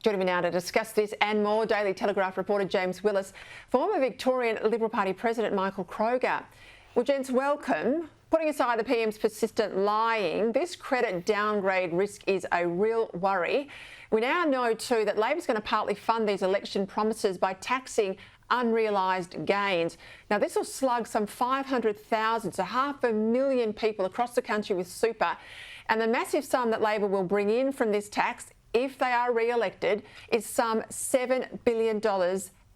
Joining me now to discuss this and more, Daily Telegraph reporter James Willis, former Victorian Liberal Party President Michael Kroger. Well, gents, welcome. Putting aside the PM's persistent lying, this credit downgrade risk is a real worry. We now know too that Labor's going to partly fund these election promises by taxing unrealised gains. Now, this will slug some 500,000 to 500,000 people across the country with super, and the massive sum that Labor will bring in from this tax, if they are re-elected, is some $7 billion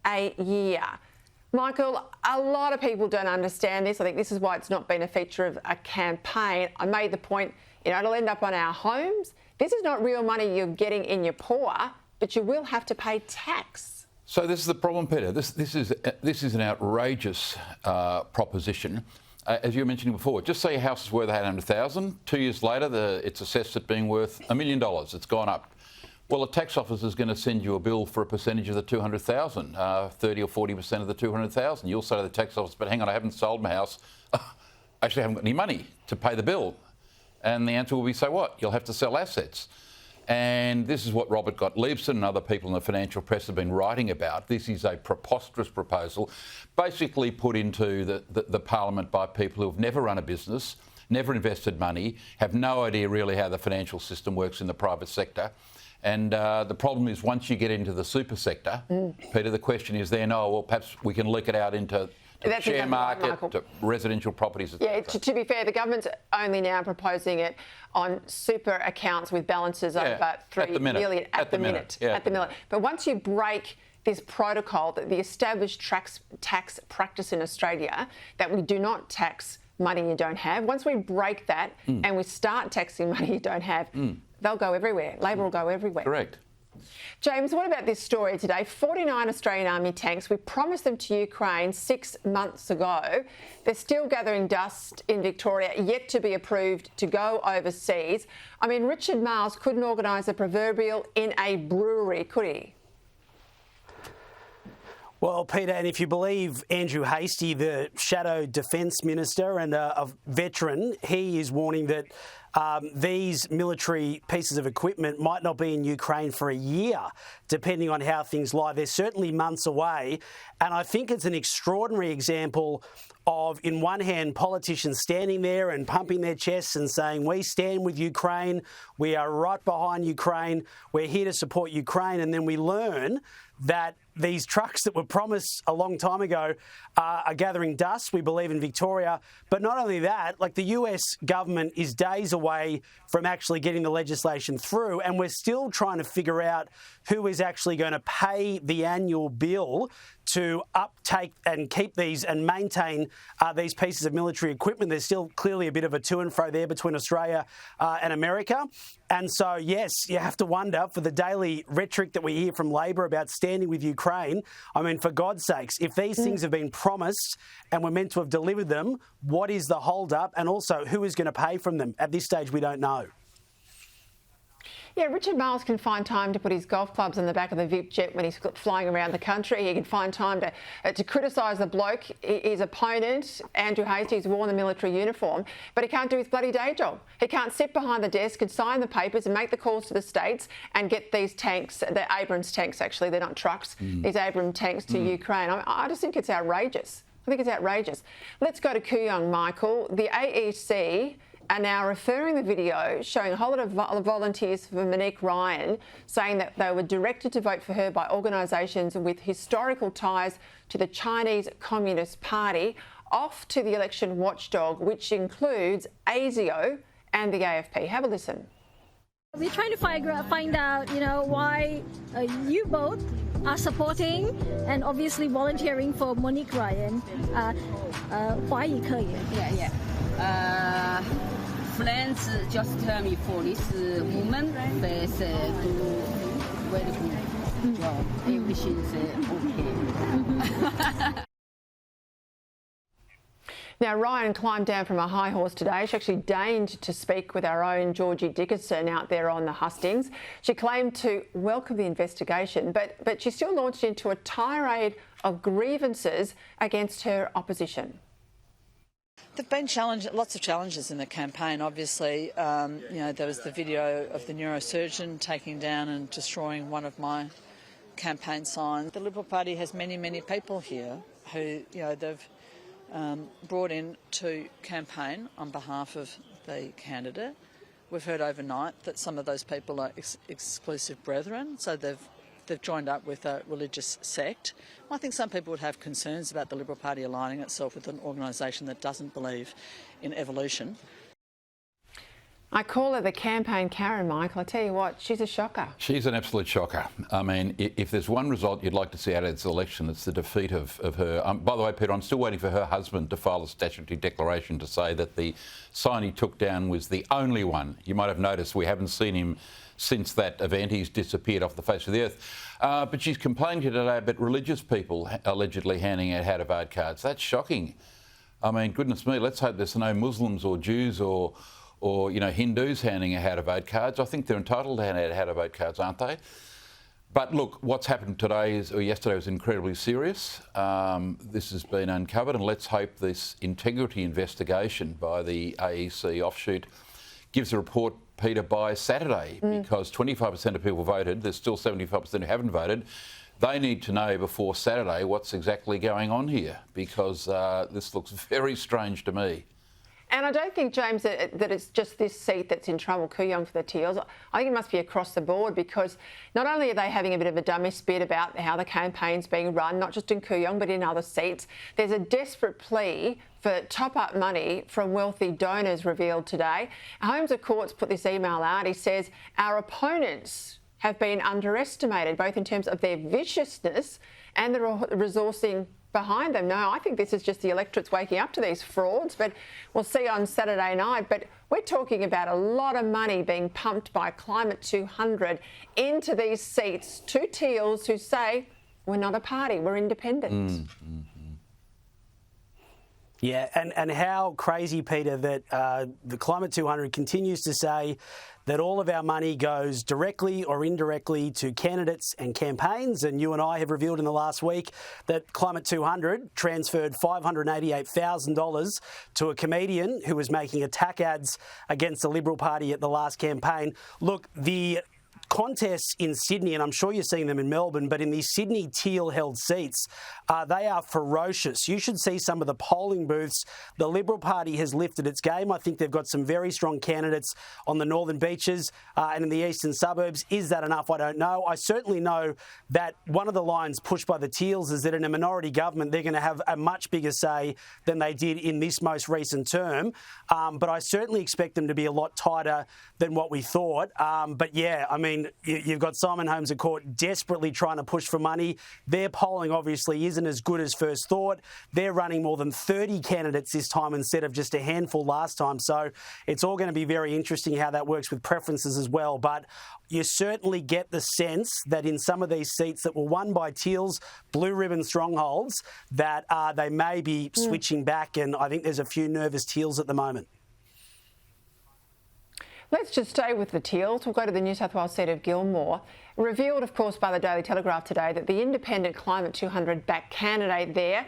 a year. Michael, a lot of people don't understand this. I think this is why it's not been a feature of a campaign. I made the point, it'll end up on our homes. This is not real money you're getting in your paw, but you will have to pay tax. So this is the problem, Peta. This is an outrageous proposition. As you were mentioning before, just say your house is worth $800,000. 2 years later, it's assessed at being worth $1 million. It's gone up. Well, a tax officer is going to send you a bill for a percentage of the 200,000, 30 or 40% of the 200,000. You'll say to the tax office, but hang on, I haven't sold my house. Actually, I haven't got any money to pay the bill. And the answer will be, so what? You'll have to sell assets. And this is what Robert Gottliebson and other people in the financial press have been writing about. This is a preposterous proposal, basically put into the parliament by people who have never run a business, never invested money, have no idea really how the financial system works in the private sector. And the problem is once you get into the super sector, Peta, the question is then, well, perhaps we can leak it out into the share market, to residential properties, etc. Yeah, to be fair, the government's only now proposing it on super accounts with balances over $3 million at the minute. But once you break this protocol, the established tax practice in Australia, that we do not tax money you don't have, once we break that and we start taxing money you don't have, they'll go everywhere. Labor will go everywhere. Correct. James, what about this story today? 49 Australian Army tanks. We promised them to Ukraine 6 months ago. They're still gathering dust in Victoria, yet to be approved to go overseas. I mean, Richard Marles couldn't organise a proverbial in a brewery, could he? Well, Peter, and if you believe Andrew Hastie, the Shadow Defence Minister and a veteran, he is warning that these military pieces of equipment might not be in Ukraine for a year, depending on how things lie. They're certainly months away. And I think it's an extraordinary example of, in one hand, politicians standing there and pumping their chests and saying, we stand with Ukraine, we are right behind Ukraine, we're here to support Ukraine. And then we learn that these trucks that were promised a long time ago are gathering dust, we believe, in Victoria. But not only that, like, the US government is days away from actually getting the legislation through, and we're still trying to figure out who is actually going to pay the annual bill to uptake and keep these and maintain these pieces of military equipment. There's still clearly a bit of a to and fro there between Australia and America. And so, yes, you have to wonder, for the daily rhetoric that we hear from Labor about standing with Ukraine, I mean, for God's sakes, if these things have been promised and we're meant to have delivered them, what is the hold-up? And also, who is going to pay from them? At this stage, we don't know. Yeah, Richard Marles can find time to put his golf clubs in the back of the VIP jet when he's flying around the country. He can find time to criticise the bloke, his opponent, Andrew Hastie, who's worn the military uniform, but he can't do his bloody day job. He can't sit behind the desk and sign the papers and make the calls to the states and get these tanks, they're Abrams tanks actually, they're not trucks, these Abrams tanks to Ukraine. I just think it's outrageous. I think it's outrageous. Let's go to Kooyong, Michael. The AEC are now referring the video showing a whole lot of volunteers for Monique Ryan, saying that they were directed to vote for her by organisations with historical ties to the Chinese Communist Party, off to the election watchdog, which includes ASIO and the AFP. Have a listen. We're trying to find out, why you both are supporting and obviously volunteering for Monique Ryan. Why you can? Friends just tell me for this woman, they say do very good job. Everything's okay. Now, Ryan climbed down from a high horse today. She actually deigned to speak with our own Georgie Dickinson out there on the hustings. She claimed to welcome the investigation, but she still launched into a tirade of grievances against her opposition. There've been lots of challenges in the campaign. Obviously, there was the video of the neurosurgeon taking down and destroying one of my campaign signs. The Liberal Party has many, many people here who, they've brought in to campaign on behalf of the candidate. We've heard overnight that some of those people are exclusive brethren, so they've joined up with a religious sect. I think some people would have concerns about the Liberal Party aligning itself with an organisation that doesn't believe in evolution. I call her the campaign Karen, Michael. I tell you what, she's a shocker. She's an absolute shocker. I mean, if there's one result you'd like to see out of this election, it's the defeat of her. By the way, Peter, I'm still waiting for her husband to file a statutory declaration to say that the sign he took down was the only one. You might have noticed we haven't seen him since that event. He's disappeared off the face of the earth. But she's complaining today about religious people allegedly handing out how-to-vote cards. That's shocking. I mean, goodness me, let's hope there's no Muslims or Jews or Hindus handing out how-to-vote cards. I think they're entitled to hand out how-to-vote cards, aren't they? But look, what's happened yesterday was incredibly serious. This has been uncovered, and let's hope this integrity investigation by the AEC offshoot gives a report, Peta, by Saturday, because 25% of people voted. There's still 75% who haven't voted. They need to know before Saturday what's exactly going on here, because this looks very strange to me. And I don't think, James, that it's just this seat that's in trouble, Kooyong, for the Teals. I think it must be across the board, because not only are they having a bit of a dummy spit about how the campaign's being run, not just in Kooyong but in other seats, there's a desperate plea for top-up money from wealthy donors revealed today. Holmes of Court's put this email out. He says, our opponents have been underestimated, both in terms of their viciousness and the resourcing behind them. No, I think this is just the electorate's waking up to these frauds, but we'll see on Saturday night. But we're talking about a lot of money being pumped by Climate 200 into these seats to Teals who say, we're not a party, we're independent. Yeah, and how crazy, Peter, that the Climate 200 continues to say that all of our money goes directly or indirectly to candidates and campaigns. And you and I have revealed in the last week that Climate 200 transferred $588,000 to a comedian who was making attack ads against the Liberal Party at the last campaign. Look, the contests in Sydney, and I'm sure you're seeing them in Melbourne, but in these Sydney Teal-held seats, they are ferocious. You should see some of the polling booths. The Liberal Party has lifted its game. I think they've got some very strong candidates on the northern beaches and in the eastern suburbs. Is that enough? I don't know. I certainly know that one of the lines pushed by the Teals is that in a minority government, they're going to have a much bigger say than they did in this most recent term. But I certainly expect them to be a lot tighter than what we thought. But yeah, I mean, you've got Simon Holmes of Court desperately trying to push for money. Their polling obviously isn't as good as first thought. They're running more than 30 candidates this time instead of just a handful last time. So it's all going to be very interesting how that works with preferences as well. But you certainly get the sense that in some of these seats that were won by Teal's blue ribbon strongholds, that they may be switching back. And I think there's a few nervous Teals at the moment. Let's just stay with the Teals. We'll go to the New South Wales seat of Gilmore. Revealed, of course, by the Daily Telegraph today that the independent Climate 200 backed candidate there,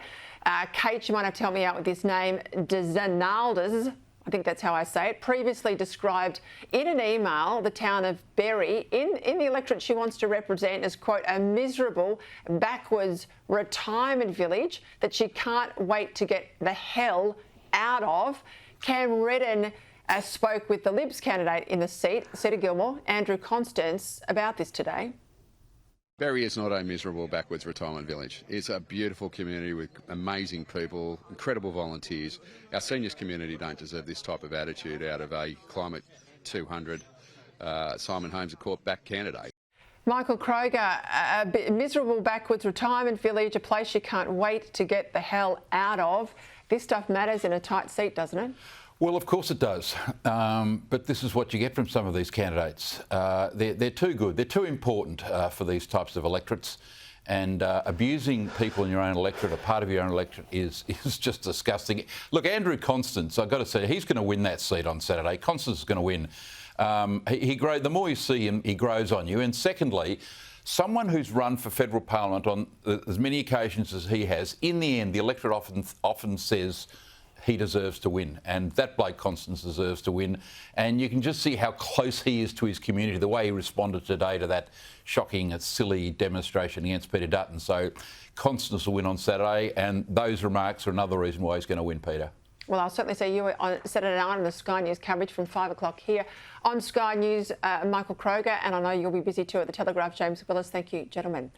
Kate, you might have to help me out with this name, Dzanaldas, I think that's how I say it, previously described in an email the town of Berry in the electorate she wants to represent as, quote, a miserable, backwards retirement village that she can't wait to get the hell out of. Cam Redden spoke with the Libs candidate in the seat of Gilmore, Andrew Constance, about this today. Berry is not a miserable backwards retirement village. It's a beautiful community with amazing people, incredible volunteers. Our seniors community don't deserve this type of attitude out of a Climate 200 Simon Holmes of Court backed candidate. Michael Kroger, a miserable backwards retirement village, a place you can't wait to get the hell out of. This stuff matters in a tight seat, doesn't it? Well, of course it does. But this is what you get from some of these candidates. They're too good. They're too important for these types of electorates. And abusing people in your own electorate, a part of your own electorate, is just disgusting. Look, Andrew Constance, I've got to say, he's going to win that seat on Saturday. Constance is going to win. The more you see him, he grows on you. And secondly, someone who's run for federal parliament on as many occasions as he has, in the end, the electorate often says, he deserves to win. And that bloke Constance deserves to win. And you can just see how close he is to his community, the way he responded today to that shocking, silly demonstration against Peter Dutton. So Constance will win on Saturday, and those remarks are another reason why he's going to win, Peter. Well, I'll certainly see you on Saturday night on the Sky News coverage from 5 o'clock here on Sky News. Michael Kroger, and I know you'll be busy too at the Telegraph. James Willis, thank you, gentlemen.